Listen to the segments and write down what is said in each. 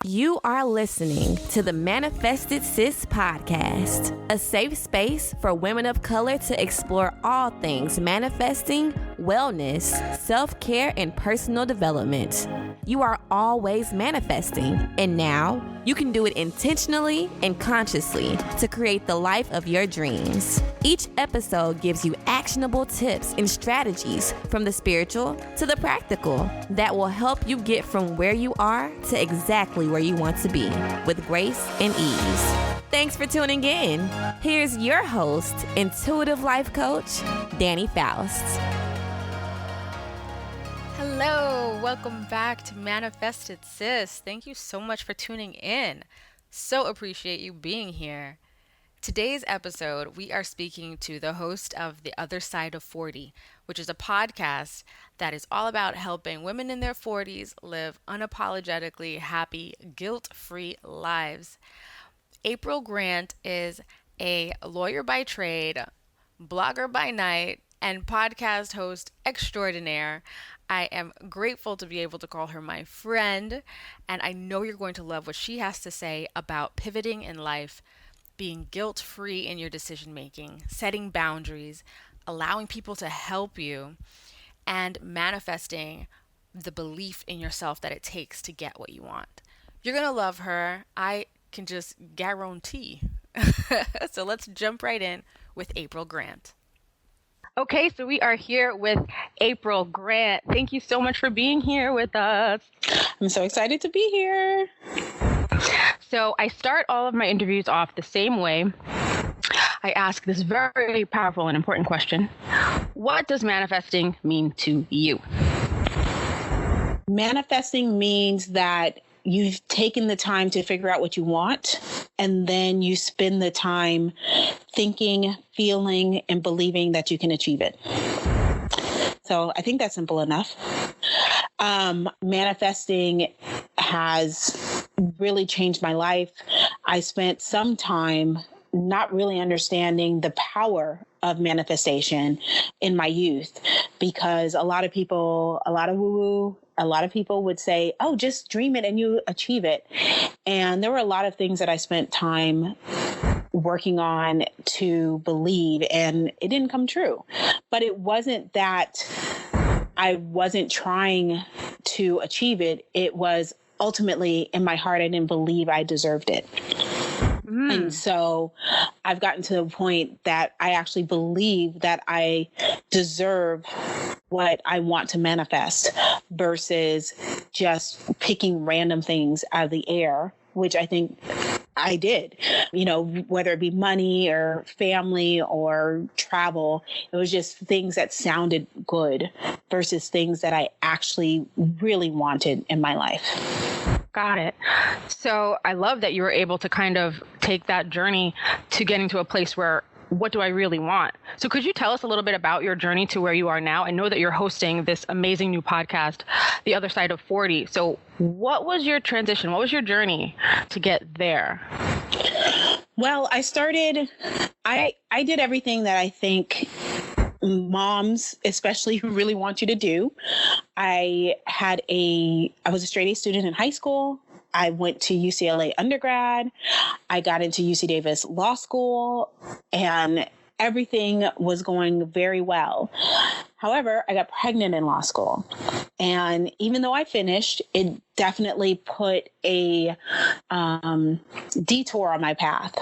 You are listening to the Manifested Sis podcast, a safe space for women of color to explore all things manifesting, wellness, self-care, and personal development. You are always manifesting, and now you can do it intentionally and consciously to create the life of your dreams. Each episode gives you actionable tips and strategies from the spiritual to the practical that will help you get from where you are to exactly where you want to be with grace and ease. Thanks for tuning in. Here's your host, intuitive life coach, Dani Faust. Hello, welcome back to Manifested Sis. Thank you so much for tuning in. So appreciate you being here. Today's episode, we are speaking to the host of The Other Side of 40, which is a podcast that is all about helping women in their 40s live unapologetically happy, guilt-free lives. April Grant is a lawyer by trade, blogger by night, and podcast host extraordinaire. I am grateful to be able to call her my friend, and I know you're going to love what she has to say about pivoting in life, being guilt-free in your decision-making, setting boundaries, allowing people to help you, and manifesting the belief in yourself that it takes to get what you want. You're going to love her. I can just guarantee. So let's jump right in with April Grant. Okay, so we are here with April Grant. Thank you so much for being here with us. I'm so excited to be here. So I start all of my interviews off the same way. I ask this very powerful and important question. What does manifesting mean to you? Manifesting means that you've taken the time to figure out what you want, and then you spend the time thinking, feeling, and believing that you can achieve it. So I think that's simple enough. Manifesting has really changed my life. I spent some time not really understanding the power of manifestation in my youth, because a lot of people would say, oh, just dream it and you achieve it. And there were a lot of things that I spent time working on to believe, and it didn't come true. But it wasn't that I wasn't trying to achieve it. It was ultimately in my heart, I didn't believe I deserved it. And so I've gotten to the point that I actually believe that I deserve what I want to manifest versus just picking random things out of the air, which I think I did, whether it be money or family or travel. It was just things that sounded good versus things that I actually really wanted in my life. Got it. So I love that you were able to kind of take that journey to getting to a place where, what do I really want? So could you tell us a little bit about your journey to where you are now? I know that you're hosting this amazing new podcast, The Other Side of 40. So what was your transition? What was your journey to get there? Well, I did everything that I think moms, especially, who really want you to do. I was a straight A student in high school. I went to UCLA undergrad. I got into UC Davis Law School, and everything was going very well. However, I got pregnant in law school. And even though I finished, it definitely put a detour on my path.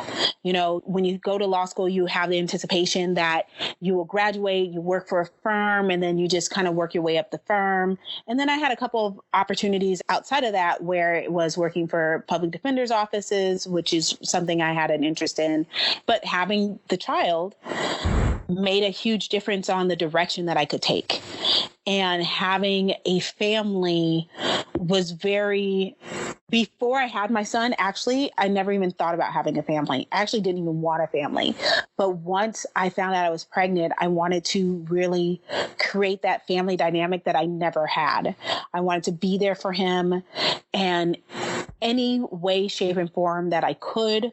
When you go to law school, you have the anticipation that you will graduate, you work for a firm, and then you just kind of work your way up the firm. And then I had a couple of opportunities outside of that where it was working for public defender's offices, which is something I had an interest in. But having the child made a huge difference on the direction that I could take. And having a family was before I had my son, actually, I never even thought about having a family. I actually didn't even want a family. But once I found out I was pregnant, I wanted to really create that family dynamic that I never had. I wanted to be there for him in any way, shape, and form that I could.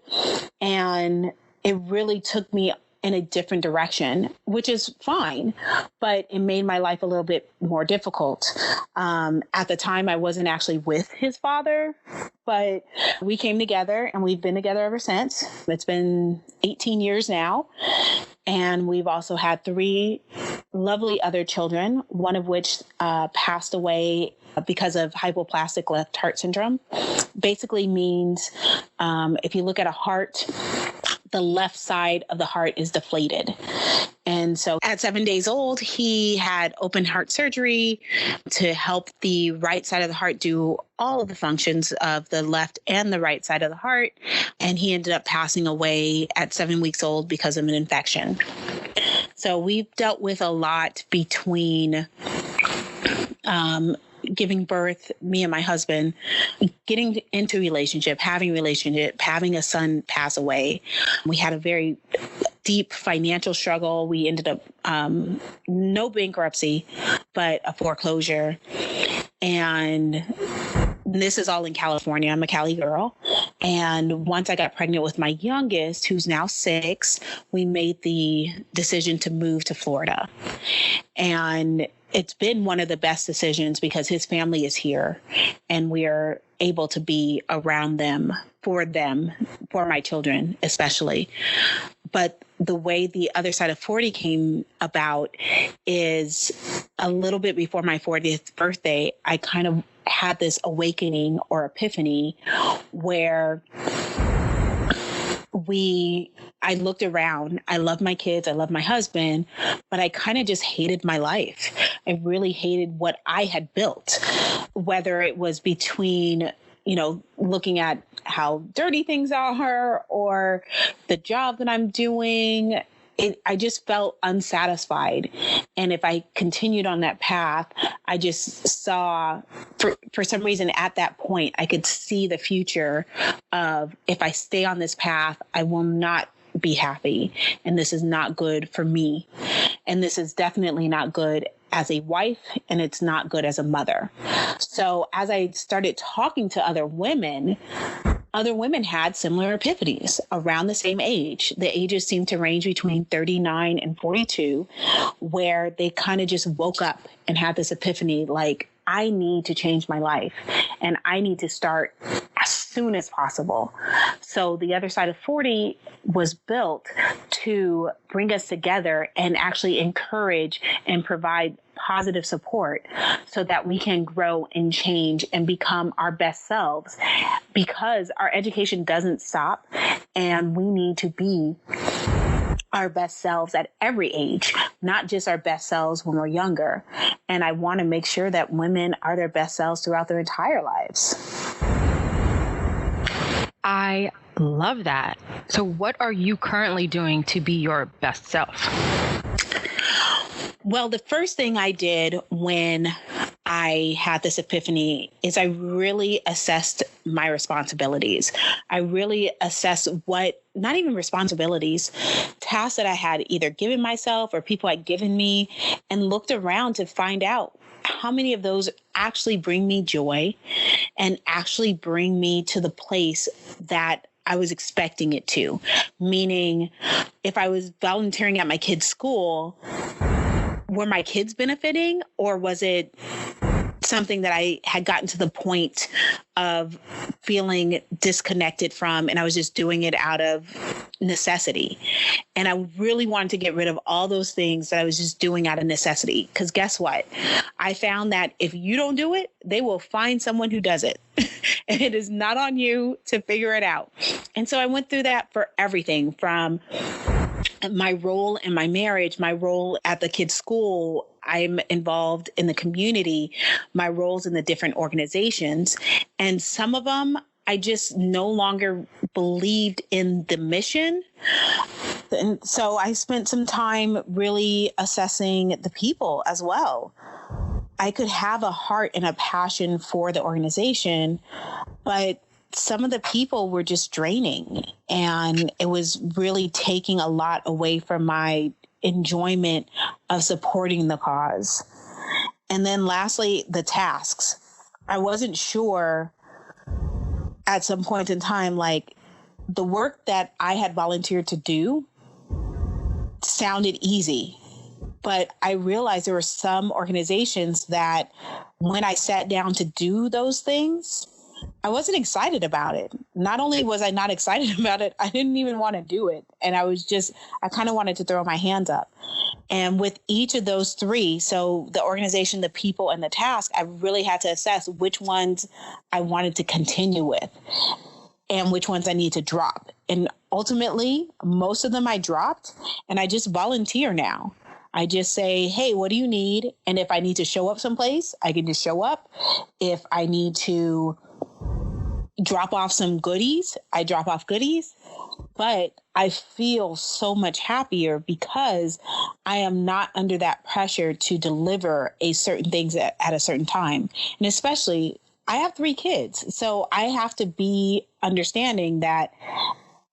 And it really took me in a different direction, which is fine, but it made my life a little bit more difficult. At the time, I wasn't actually with his father, but we came together and we've been together ever since. It's been 18 years now. And we've also had 3 lovely other children, one of which passed away because of hypoplastic left heart syndrome. Basically means if you look at a heart, the left side of the heart is deflated. And so at 7 days old, he had open heart surgery to help the right side of the heart do all of the functions of the left and the right side of the heart. And he ended up passing away at 7 weeks old because of an infection. So we've dealt with a lot between giving birth, me and my husband, getting into having a son pass away. We had a very deep financial struggle. We ended up no bankruptcy, but a foreclosure. And this is all in California. I'm a Cali girl. And once I got pregnant with my youngest, who's now 6, we made the decision to move to Florida. And it's been one of the best decisions because his family is here and we are able to be around them, for my children especially. But the way the other side of 40 came about is a little bit before my 40th birthday, I kind of had this awakening or epiphany where I looked around. I love my kids. I love my husband, but I kind of just hated my life. I really hated what I had built, whether it was between, looking at how dirty things are or the job that I'm doing. I just felt unsatisfied. And if I continued on that path, I just saw, for some reason at that point, I could see the future of, if I stay on this path, I will not be happy. And this is not good for me. And this is definitely not good as a wife, and it's not good as a mother. So as I started talking to other women had similar epiphanies around the same age. The ages seemed to range between 39 and 42, where they kind of just woke up and had this epiphany, like, I need to change my life and I need to start as soon as possible. So the other side of 40 was built to bring us together and actually encourage and provide positive support so that we can grow and change and become our best selves, because our education doesn't stop and we need to be our best selves at every age, not just our best selves when we're younger. And I want to make sure that women are their best selves throughout their entire lives. I love that. So what are you currently doing to be your best self? Well, the first thing I did when I had this epiphany is I really assessed my responsibilities. I really assessed not even responsibilities, tasks that I had either given myself or people had given me, and looked around to find out how many of those actually bring me joy and actually bring me to the place that I was expecting it to. Meaning, if I was volunteering at my kids' school, were my kids benefiting, or was it something that I had gotten to the point of feeling disconnected from, and I was just doing it out of necessity? And I really wanted to get rid of all those things that I was just doing out of necessity. Because guess what? I found that if you don't do it, they will find someone who does it. And it is not on you to figure it out. And so I went through that for everything from my role in my marriage, my role at the kids' school. I'm involved in the community, my roles in the different organizations. And some of them, I just no longer believed in the mission. And so I spent some time really assessing the people as well. I could have a heart and a passion for the organization, but some of the people were just draining, and it was really taking a lot away from my enjoyment of supporting the cause. And then lastly, the tasks. I wasn't sure at some point in time, like, the work that I had volunteered to do sounded easy. But I realized there were some organizations that when I sat down to do those things, I wasn't excited about it. Not only was I not excited about it, I didn't even want to do it. And I kind of wanted to throw my hands up. And with each of those three, so the organization, the people, and the task, I really had to assess which ones I wanted to continue with and which ones I need to drop. And ultimately, most of them I dropped, and I just volunteer now. I just say, hey, what do you need? And if I need to show up someplace, I can just show up. If I need to drop off some goodies, I drop off goodies. But I feel so much happier because I am not under that pressure to deliver a certain things at a certain time. And especially, I have 3 kids. So I have to be understanding that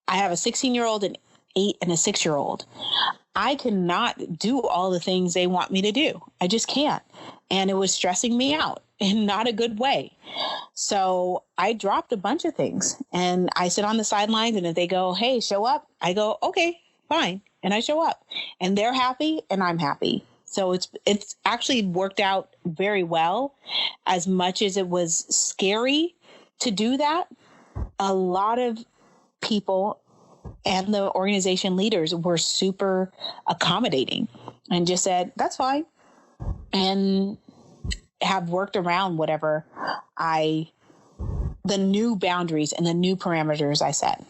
I have a 16-year-old, an 8, and a 6-year-old. I cannot do all the things they want me to do. I just can't. And it was stressing me out in not a good way. So I dropped a bunch of things and I sit on the sidelines, and if they go, hey, show up, I go, okay, fine. And I show up, and they're happy and I'm happy. So it's actually worked out very well. As much as it was scary to do that, a lot of people and the organization leaders were super accommodating and just said, that's fine. And have worked around whatever the new boundaries and the new parameters I set.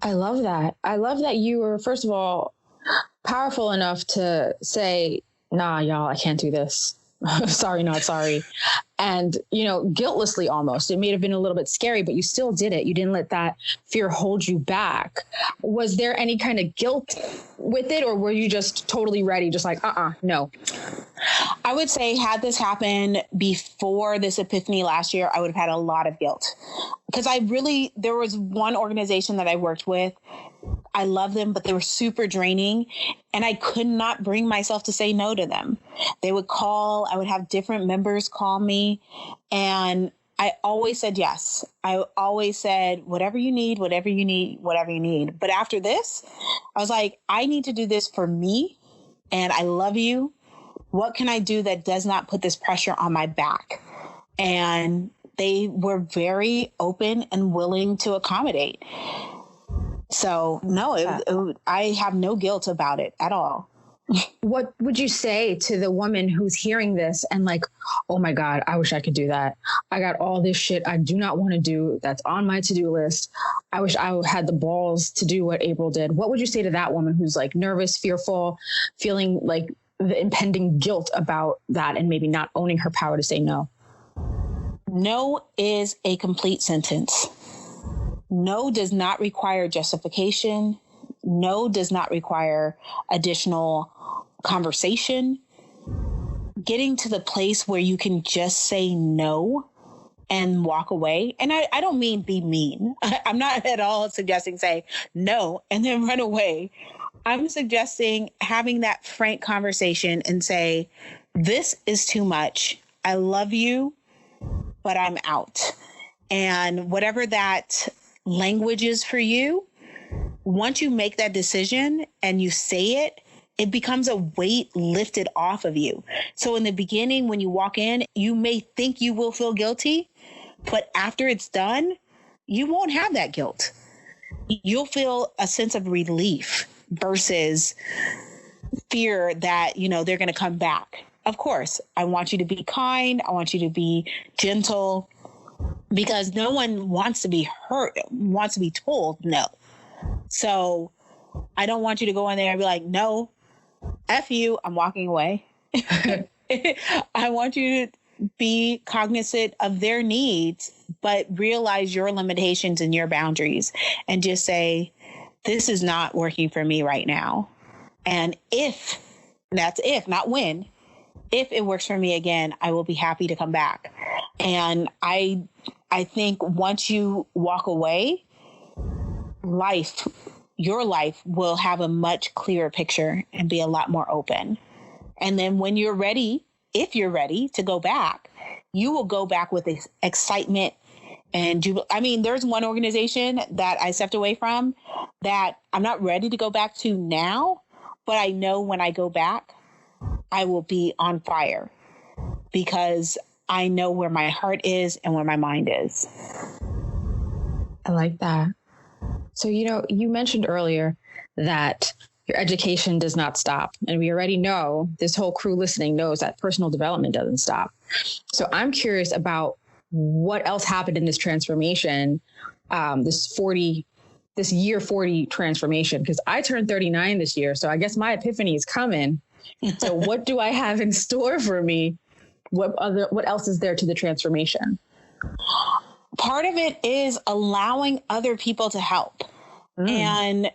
I love that. I love that you were, first of all, powerful enough to say, nah, y'all, I can't do this. Sorry, not sorry. And, guiltlessly almost. It may have been a little bit scary, but you still did it. You didn't let that fear hold you back. Was there any kind of guilt with it, or were you just totally ready? Just like, no. I would say had this happened before this epiphany last year, I would have had a lot of guilt because there was one organization that I worked with. I love them, but they were super draining and I could not bring myself to say no to them. They would call, I would have different members call me, and I always said yes. I always said, whatever you need, whatever you need, whatever you need. But after this, I was like, I need to do this for me, and I love you. What can I do that does not put this pressure on my back? And they were very open and willing to accommodate. So no, I have no guilt about it at all. What would you say to the woman who's hearing this and like, oh my God, I wish I could do that. I got all this shit I do not want to do that's on my to-do list. I wish I had the balls to do what April did. What would you say to that woman who's like nervous, fearful, feeling like the impending guilt about that and maybe not owning her power to say no? No is a complete sentence. No does not require justification. No does not require additional conversation. Getting to the place where you can just say no and walk away. And I don't mean be mean. I'm not at all suggesting say no and then run away. I'm suggesting having that frank conversation and say, this is too much. I love you, but I'm out. And whatever that language is for you, once you make that decision and you say it, it becomes a weight lifted off of you. So in the beginning, when you walk in, you may think you will feel guilty, but after it's done, you won't have that guilt. You'll feel a sense of relief versus fear that, they're going to come back. Of course, I want you to be kind. I want you to be gentle, because no one wants to be hurt, wants to be told no. So I don't want you to go in there and be like, no, F you, I'm walking away. I want you to be cognizant of their needs, but realize your limitations and your boundaries and just say, this is not working for me right now. And that's if, not when, if it works for me again, I will be happy to come back. And I think once you walk away, your life will have a much clearer picture and be a lot more open. And then when you're ready, if you're ready to go back, you will go back with excitement and there's one organization that I stepped away from that I'm not ready to go back to now, but I know when I go back, I will be on fire because I know where my heart is and where my mind is. I like that. So, you mentioned earlier that your education does not stop. And we already know, this whole crew listening knows that personal development doesn't stop. So I'm curious about what else happened in this transformation, this year 40 transformation, because I turned 39 this year. So I guess my epiphany is coming. So what do I have in store for me? What else is there to the transformation? Part of it is allowing other people to help. And,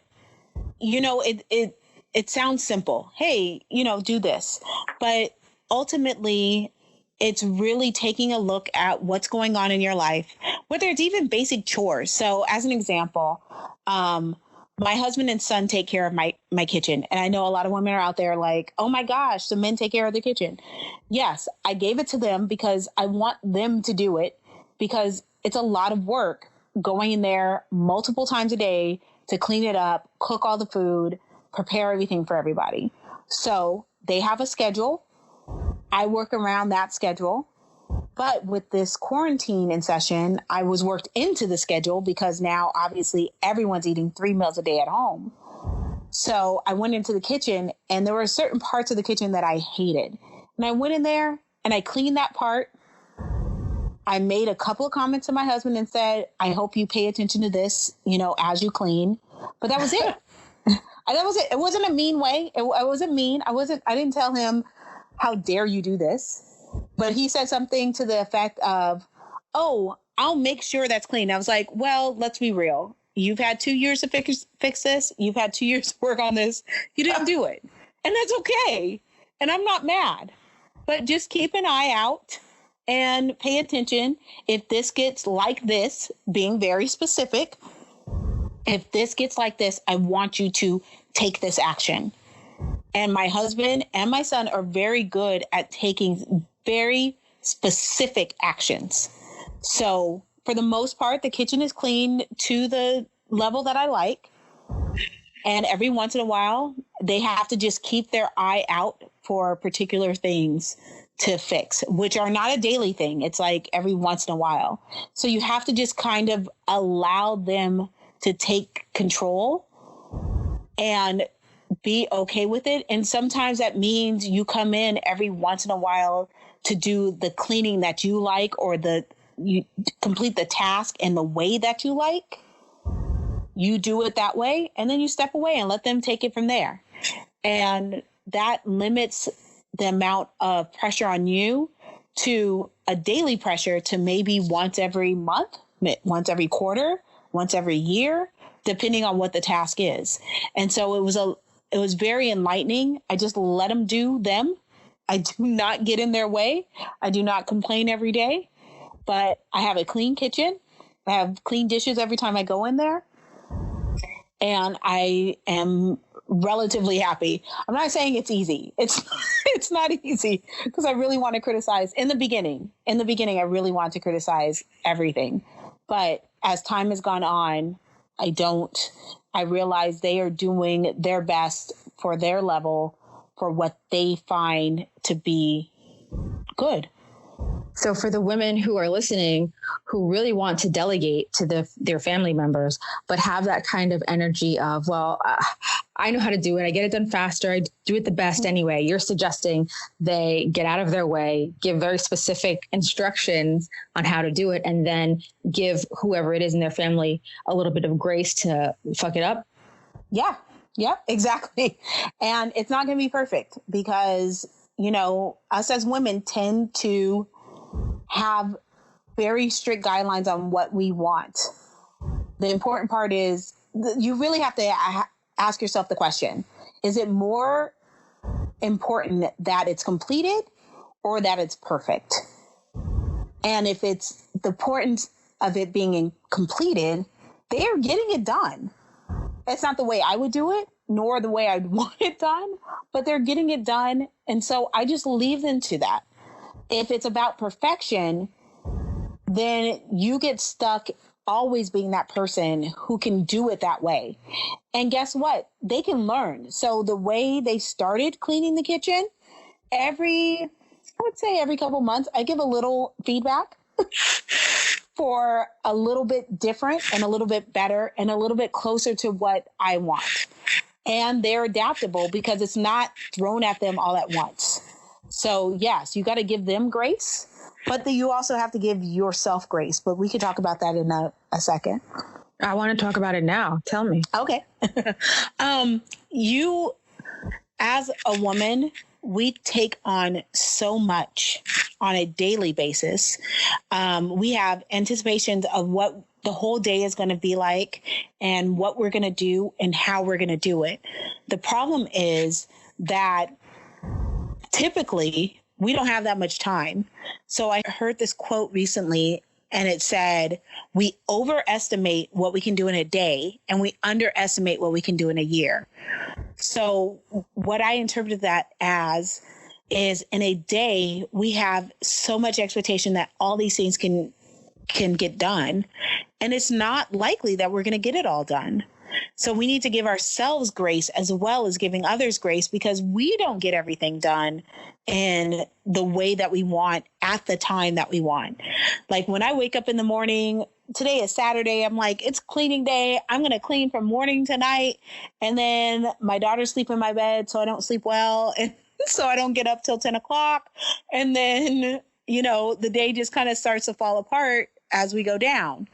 it sounds simple. Hey, do this. But ultimately, it's really taking a look at what's going on in your life, whether it's even basic chores. So as an example, my husband and son take care of my kitchen. And I know a lot of women are out there like, oh my gosh, the men take care of the kitchen. Yes, I gave it to them because I want them to do it, because it's a lot of work going in there multiple times a day to clean it up, cook all the food, prepare everything for everybody. So they have a schedule. I work around that schedule. But with this quarantine in session, I was worked into the schedule because now obviously everyone's eating 3 meals a day at home. So I went into the kitchen and there were certain parts of the kitchen that I hated. And I went in there and I cleaned that part. I made a couple of comments to my husband and said, I hope you pay attention to this, as you clean. But that was it. That was it. It wasn't a mean way. I wasn't mean. I didn't tell him, how dare you do this? But he said something to the effect of, oh, I'll make sure that's clean. I was like, well, let's be real. You've had 2 years to fix this. You've had 2 years to work on this. You didn't do it. And that's okay. And I'm not mad. But just keep an eye out and pay attention. If this gets like this, being very specific, if this gets like this, I want you to take this action. And my husband and my son are very good at taking very specific actions. So for the most part, the kitchen is clean to the level that I like. And every once in a while, they have to just keep their eye out for particular things to fix, which are not a daily thing. It's like every once in a while. So you have to just kind of allow them to take control and be okay with it. And sometimes that means you come in every once in a while to do the cleaning that you like, or you complete the task in the way that you like. You do it that way, and then you step away and let them take it from there. And that limits the amount of pressure on you to a daily pressure to maybe once every month, once every quarter, once every year, depending on what the task is. And so it was very enlightening. I just let them do them. I do not get in their way. I do not complain every day, but I have a clean kitchen. I have clean dishes every time I go in there. And I am relatively happy. I'm not saying it's easy. It's not easy, because I really want to criticize in the beginning. I really want to criticize everything. But as time has gone on, I realize they are doing their best for their level, for what they find to be good. So for the women who are listening, who really want to delegate to their family members, but have that kind of energy of, well, I know how to do it. I get it done faster. I do it the best anyway. You're suggesting they get out of their way, give very specific instructions on how to do it, and then give whoever it is in their family a little bit of grace to fuck it up. Yeah. Yeah, exactly. And it's not going to be perfect because, us as women tend to have very strict guidelines on what we want. The important part is you really have to ask yourself the question, is it more important that it's completed or that it's perfect? And if it's the importance of it being completed, they are getting it done. It's not the way I would do it, nor the way I'd want it done, but they're getting it done. And so I just leave them to that. If it's about perfection, then you get stuck always being that person who can do it that way. And guess what? They can learn. So the way they started cleaning the kitchen, I would say every couple months, I give a little feedback for a little bit different and a little bit better and a little bit closer to what I want. And they're adaptable because it's not thrown at them all at once. So yes, you got to give them grace, but you also have to give yourself grace. But we can talk about that in a second. I want to talk about it now. Tell me. Okay. You, as a woman, we take on so much on a daily basis. We have anticipations of what the whole day is going to be like and what we're going to do and how we're going to do it. The problem is that typically we don't have that much time. So I heard this quote recently, and it said, we overestimate what we can do in a day and we underestimate what we can do in a year. So what I interpreted that as is, in a day, we have so much expectation that all these things can get done. And it's not likely that we're going to get it all done. So we need to give ourselves grace as well as giving others grace, because we don't get everything done in the way that we want at the time that we want. Like when I wake up in the morning, today is Saturday, I'm like, it's cleaning day. I'm going to clean from morning to night. And then my daughters sleep in my bed, so I don't sleep well. And so I don't get up till 10 o'clock. And then, the day just kind of starts to fall apart as we go down.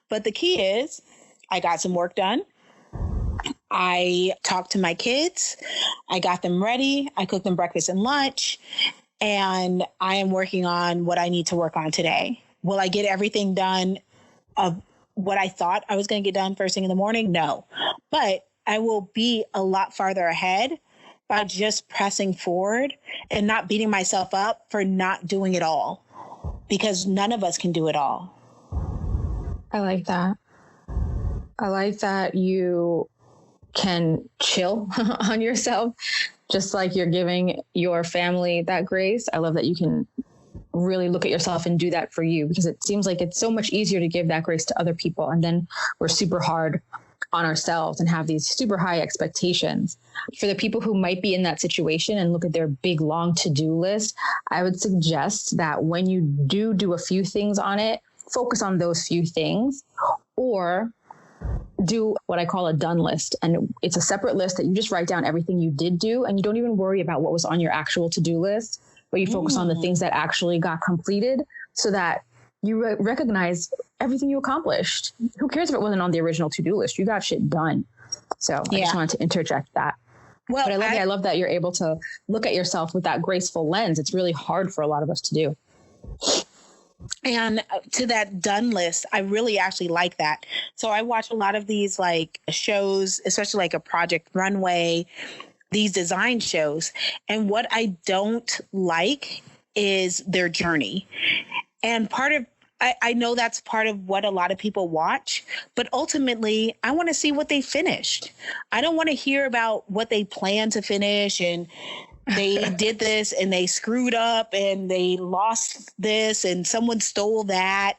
But the key is I got some work done. I talked to my kids. I got them ready. I cooked them breakfast and lunch. And I am working on what I need to work on today. Will I get everything done of what I thought I was going to get done first thing in the morning? No. But I will be a lot farther ahead by just pressing forward and not beating myself up for not doing it all, because none of us can do it all. I like that. I like that you can chill on yourself, just like you're giving your family that grace. I love that you can really look at yourself and do that for you, because it seems like it's so much easier to give that grace to other people. And then we're super hard on ourselves and have these super high expectations. For the people who might be in that situation and look at their big, long to-do list, I would suggest that when you do a few things on it, focus on those few things, or do what I call a done list. And it's a separate list that you just write down everything you did do, and you don't even worry about what was on your actual to-do list, but you focus on the things that actually got completed, so that you recognize everything you accomplished. Who cares if it wasn't on the original to-do list? You got shit done. So I just wanted to interject that. Well, but I love that you're able to look at yourself with that graceful lens. It's really hard for a lot of us to do. And to that done list, I really actually like that. So I watch a lot of these like shows, especially like a Project Runway, these design shows. And what I don't like is their journey. And I know that's part of what a lot of people watch, but ultimately I want to see what they finished. I don't want to hear about what they plan to finish and they did this and they screwed up and they lost this and someone stole that.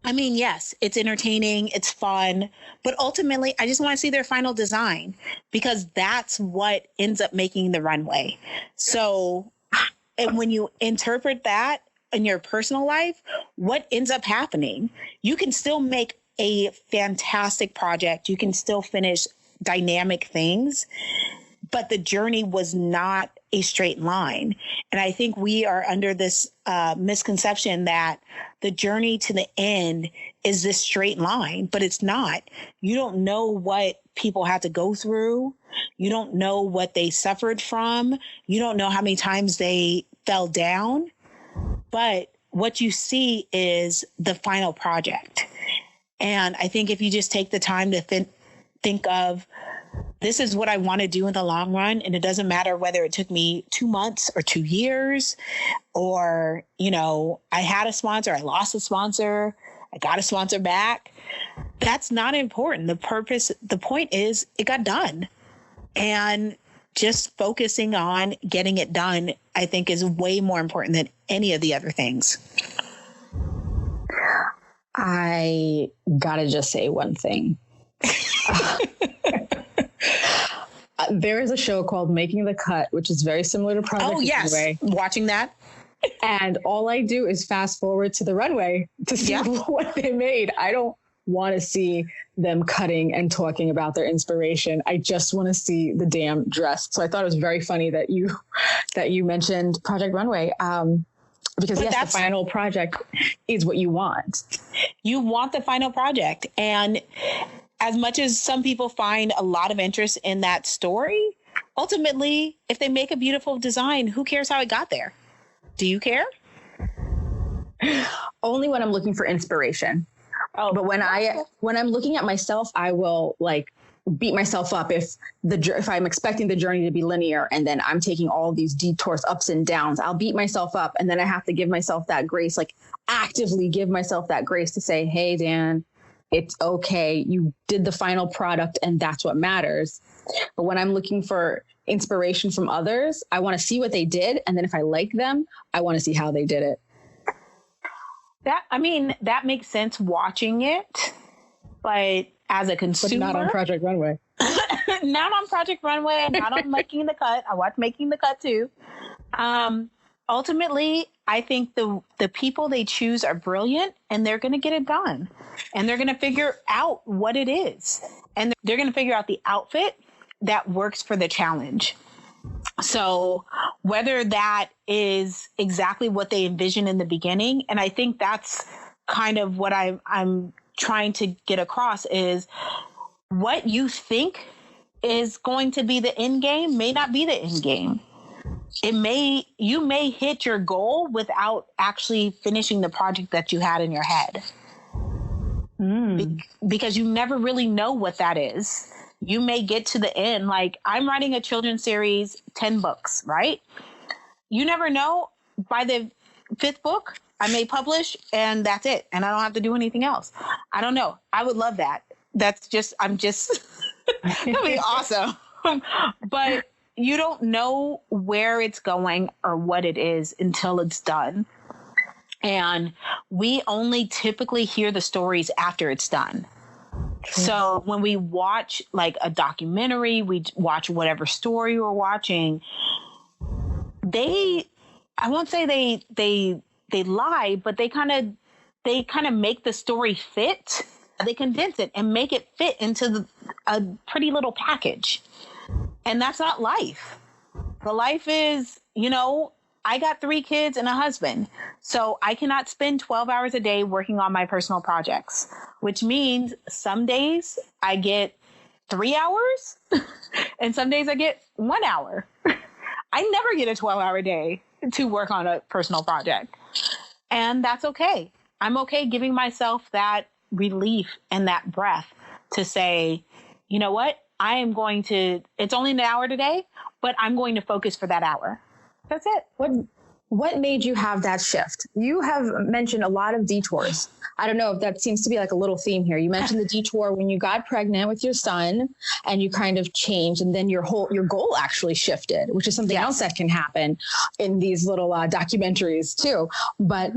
I mean, yes, it's entertaining, it's fun, but ultimately I just want to see their final design, because that's what ends up making the runway. So, and when you interpret that in your personal life, what ends up happening? You can still make a fantastic project. You can still finish dynamic things, but the journey was not a straight line. And I think we are under this misconception that the journey to the end is this straight line, but it's not. You don't know what people had to go through. You don't know what they suffered from. You don't know how many times they fell down. But what you see is the final project. And I think if you just take the time to think of, this is what I want to do in the long run, and it doesn't matter whether it took me 2 months or 2 years, or, I had a sponsor, I lost a sponsor, I got a sponsor back. That's not important. The point is it got done. And just focusing on getting it done, I think, is way more important than any of the other things. I gotta just say one thing. There is a show called Making the Cut, which is very similar to Project Runway. Watching that. And all I do is fast forward to the runway to see what they made. I don't want to see them cutting and talking about their inspiration. I just want to see the damn dress. So I thought it was very funny that you mentioned Project Runway. Because the final project is what you want. You want the final project. And as much as some people find a lot of interest in that story, ultimately, if they make a beautiful design, who cares how it got there? Do you care? Only when I'm looking for inspiration. Oh, but when I'm looking at myself, I will like beat myself up if I'm expecting the journey to be linear and then I'm taking all these detours, ups and downs. I'll beat myself up, and then I have to give myself that grace, like actively give myself that grace to say, hey, Dan, it's okay. You did the final product and that's what matters. But when I'm looking for inspiration from others, I want to see what they did. And then if I like them, I want to see how they did it. That makes sense watching it, but as a consumer, but not on Project Runway. Not on Project Runway, not on Making the Cut. I watch Making the Cut too. Ultimately, I think the people they choose are brilliant, and they're going to get it done, and they're going to figure out what it is, and they're going to figure out the outfit that works for the challenge. So whether that is exactly what they envisioned in the beginning, and I think that's kind of what I'm trying to get across, is what you think is going to be the end game may not be the end game. You may hit your goal without actually finishing the project that you had in your head. Because you never really know what that is. You may get to the end. Like, I'm writing a children's series, 10 books, right? You never know. By the 5th book, I may publish and that's it. And I don't have to do anything else. I don't know. I would love that. That'd be awesome. But you don't know where it's going or what it is until it's done. And we only typically hear the stories after it's done. So when we watch like a documentary, we watch whatever story we're watching, I won't say they lie, but they kind of make the story fit. They condense it and make it fit into a pretty little package. And that's not life. The life is, I got 3 kids and a husband, so I cannot spend 12 hours a day working on my personal projects, which means some days I get 3 hours and some days I get 1 hour. I never get a 12-hour day to work on a personal project. And that's okay. I'm okay giving myself that relief and that breath to say, you know what? It's only an hour today, but I'm going to focus for that hour. That's it. What made you have that shift? You have mentioned a lot of detours. I don't know if that seems to be like a little theme here. You mentioned the detour when you got pregnant with your son and you kind of changed, and then your goal actually shifted, which is something else that can happen in these little documentaries too. But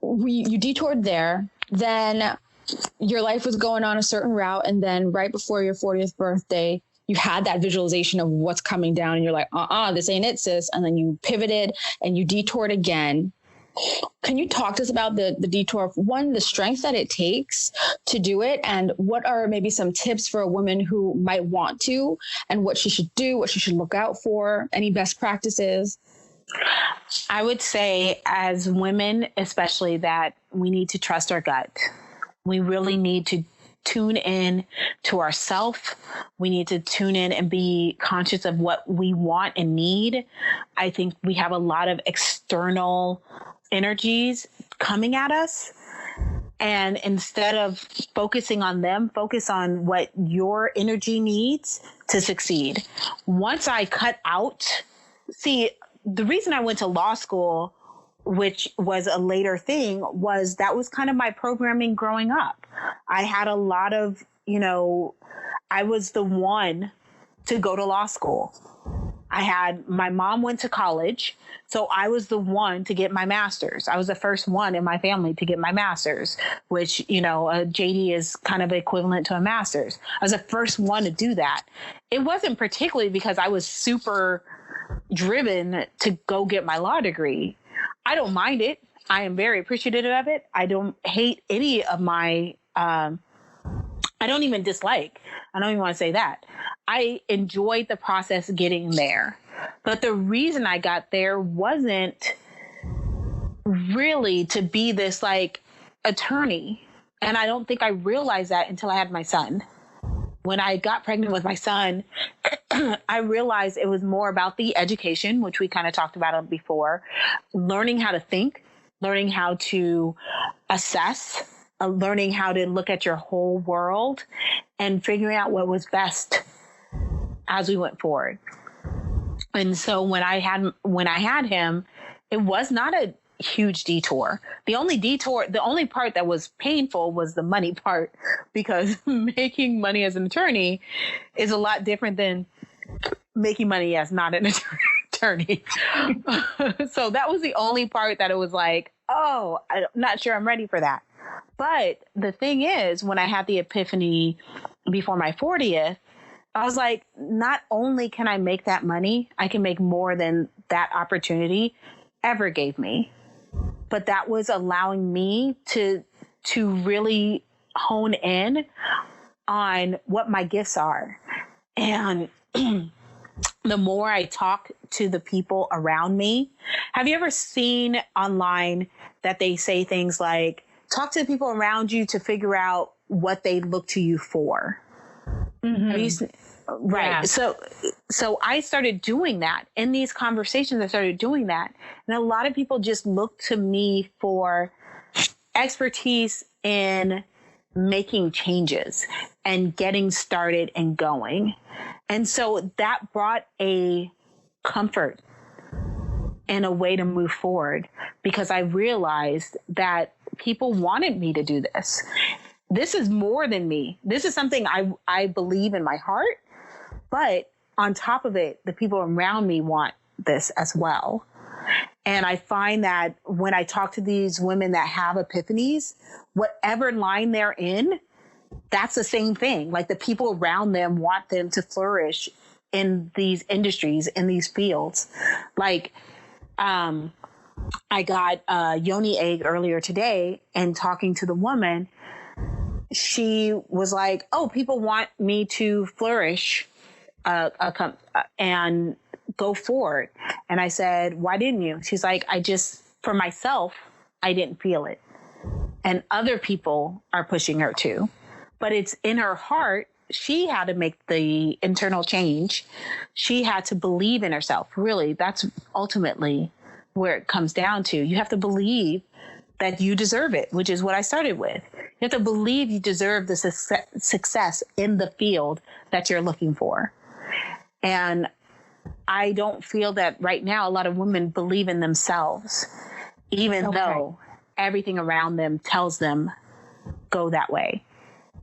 you detoured there, then your life was going on a certain route, and then right before your 40th birthday, you had that visualization of what's coming down and you're like, this ain't it, sis. And then you pivoted and you detoured again. Can you talk to us about the detour? One, the strength that it takes to do it, and what are maybe some tips for a woman who might want to, and what she should do, what she should look out for, any best practices? I would say as women, especially, that we need to trust our gut. We really need to tune in to ourselves. We need to tune in and be conscious of what we want and need. I think we have a lot of external energies coming at us. And instead of focusing on them, focus on what your energy needs to succeed. Once I cut out, the reason I went to law school, which was a later thing, was that was kind of my programming growing up. I had a lot of, I was the one to go to law school. my mom went to college. So I was the one to get my master's. I was the first one in my family to get my master's, which, a JD is kind of equivalent to a master's. I was the first one to do that. It wasn't particularly because I was super driven to go get my law degree. I don't mind it. I am very appreciative of it. I don't hate any of my, I don't even dislike. I don't even want to say that. I enjoyed the process getting there. But the reason I got there wasn't really to be this like attorney. And I don't think I realized that until I had my son. When I got pregnant with my son, I realized it was more about the education, which we kind of talked about before, learning how to think, learning how to assess, learning how to look at your whole world and figuring out what was best as we went forward. And so when I had him, it was not a huge detour. The only part that was painful was the money part, because making money as an attorney is a lot different than making money as not an attorney. So that was the only part that it was like, oh, I'm not sure I'm ready for that. But the thing is, when I had the epiphany before my 40th, I was like, not only can I make that money, I can make more than that opportunity ever gave me. But that was allowing me to really hone in on what my gifts are. And the more I talk to the people around me, have you ever seen online that they say things like, talk to the people around you to figure out what they look to you for? Mm-hmm. Have you seen, right. Yeah. So I started doing that in these conversations. I started doing that. And a lot of people just look to me for expertise in making changes and getting started and going. And so that brought a comfort and a way to move forward, because I realized that people wanted me to do this. This is more than me. This is something I believe in my heart, but on top of it, the people around me want this as well. And I find that when I talk to these women that have epiphanies, whatever line they're in, that's the same thing. Like the people around them want them to flourish in these industries, in these fields. Like, I got a yoni egg earlier today, and talking to the woman, she was like, oh, people want me to flourish and go forward. And I said, why didn't you? She's like, for myself, I didn't feel it. And other people are pushing her too. But it's in her heart. She had to make the internal change. She had to believe in herself. Really, that's ultimately where it comes down to. You have to believe that you deserve it, which is what I started with. You have to believe you deserve the success in the field that you're looking for. And I don't feel that right now a lot of women believe in themselves, even though everything around them tells them go that way.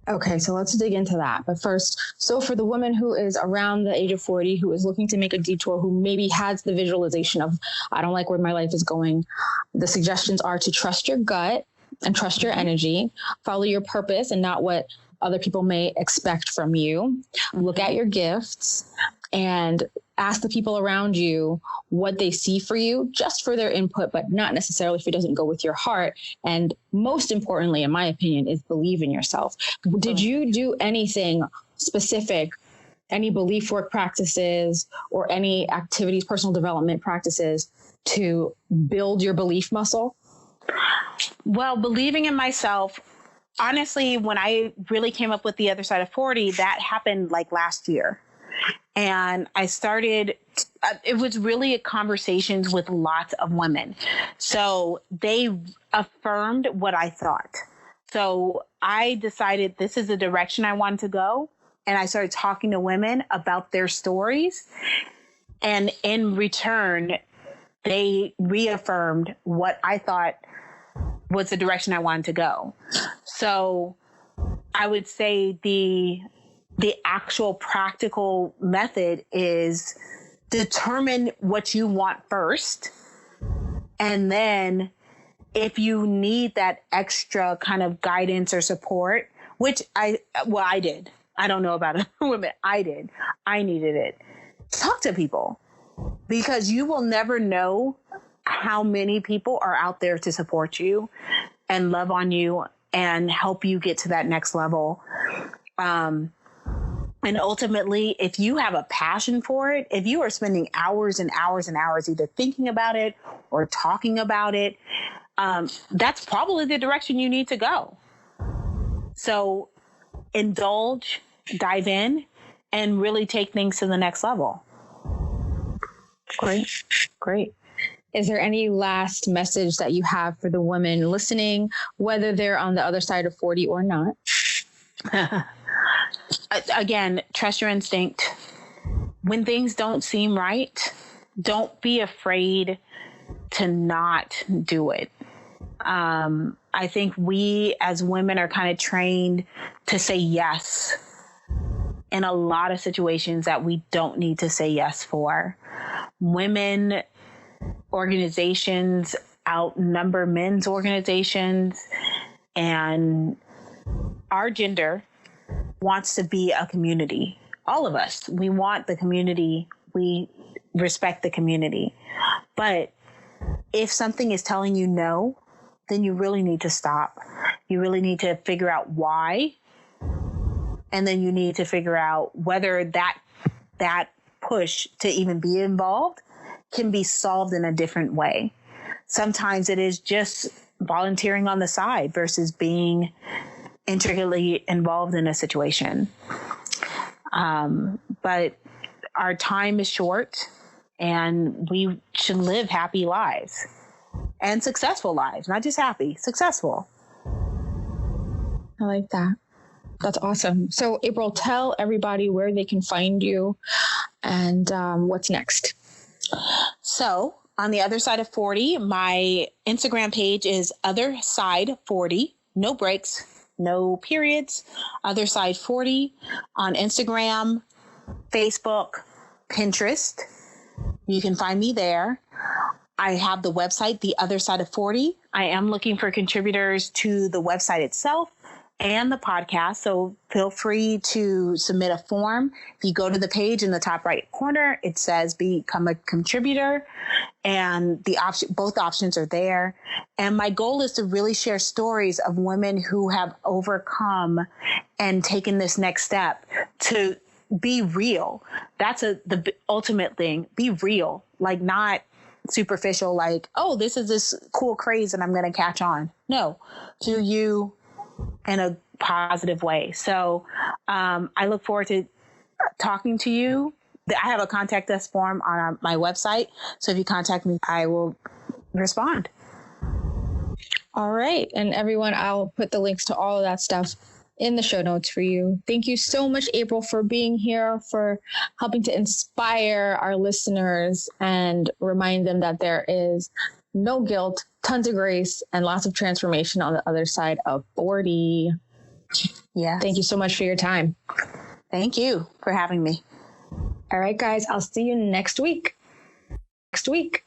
Okay, so let's dig into that. But first, so for the woman who is around the age of 40, who is looking to make a detour, who maybe has the visualization of, I don't like where my life is going, the suggestions are to trust your gut and trust your energy, follow your purpose and not what other people may expect from you. Look at your gifts and ask the people around you what they see for you, just for their input, but not necessarily if it doesn't go with your heart. And most importantly, in my opinion, is believe in yourself. Did you do anything specific, any belief work practices or any activities, personal development practices to build your belief muscle? Well, believing in myself, honestly, when I really came up with the other side of 40, that happened like last year. And I started, it was really conversations with lots of women. So they affirmed what I thought. So I decided this is the direction I wanted to go. And I started talking to women about their stories. And in return, they reaffirmed what I thought was the direction I wanted to go. So I would say the actual practical method is determine what you want first. And then if you need that extra kind of guidance or support, which I did. I don't know about other women. I did. I needed it. Talk to people, because you will never know how many people are out there to support you and love on you and help you get to that next level. And ultimately, if you have a passion for it, if you are spending hours and hours and hours either thinking about it or talking about it, that's probably the direction you need to go. So indulge, dive in, and really take things to the next level. Great. Great. Is there any last message that you have for the women listening, whether they're on the other side of 40 or not? Again, trust your instinct. When things don't seem right, don't be afraid to not do it. I think we as women are kind of trained to say yes in a lot of situations that we don't need to say yes for. Women organizations outnumber men's organizations, and our gender wants to be a community. All of us, we want the community. We respect the community. But if something is telling you no, then you really need to stop. You really need to figure out why. And then you need to figure out whether that push to even be involved can be solved in a different way. Sometimes it is just volunteering on the side versus being intricately involved in a situation. But our time is short, and we should live happy lives and successful lives, not just happy, successful. I like that. That's awesome. So April, tell everybody where they can find you and what's next. So on the other side of 40, my Instagram page is Other Side 40, no breaks, no periods, Other Side 40 on Instagram, Facebook, Pinterest. You can find me there. I have the website, The Other Side of 40. I am looking for contributors to the website itself and the podcast. So feel free to submit a form. If you go to the page in the top right corner, it says become a contributor, and both options are there. And my goal is to really share stories of women who have overcome and taken this next step to be real. That's the ultimate thing. Be real, like not superficial, like, oh, this is this cool craze and I'm going to catch on. No, do you in a positive way. So I look forward to talking to you. I have a contact us form on my website. So if you contact me, I will respond. All right. And everyone, I'll put the links to all of that stuff in the show notes for you. Thank you so much, April, for being here, for helping to inspire our listeners and remind them that there is no guilt, tons of grace, and lots of transformation on the other side of 40. Yeah. Thank you so much for your time. Thank you for having me. All right, guys, I'll see you next week. Next week.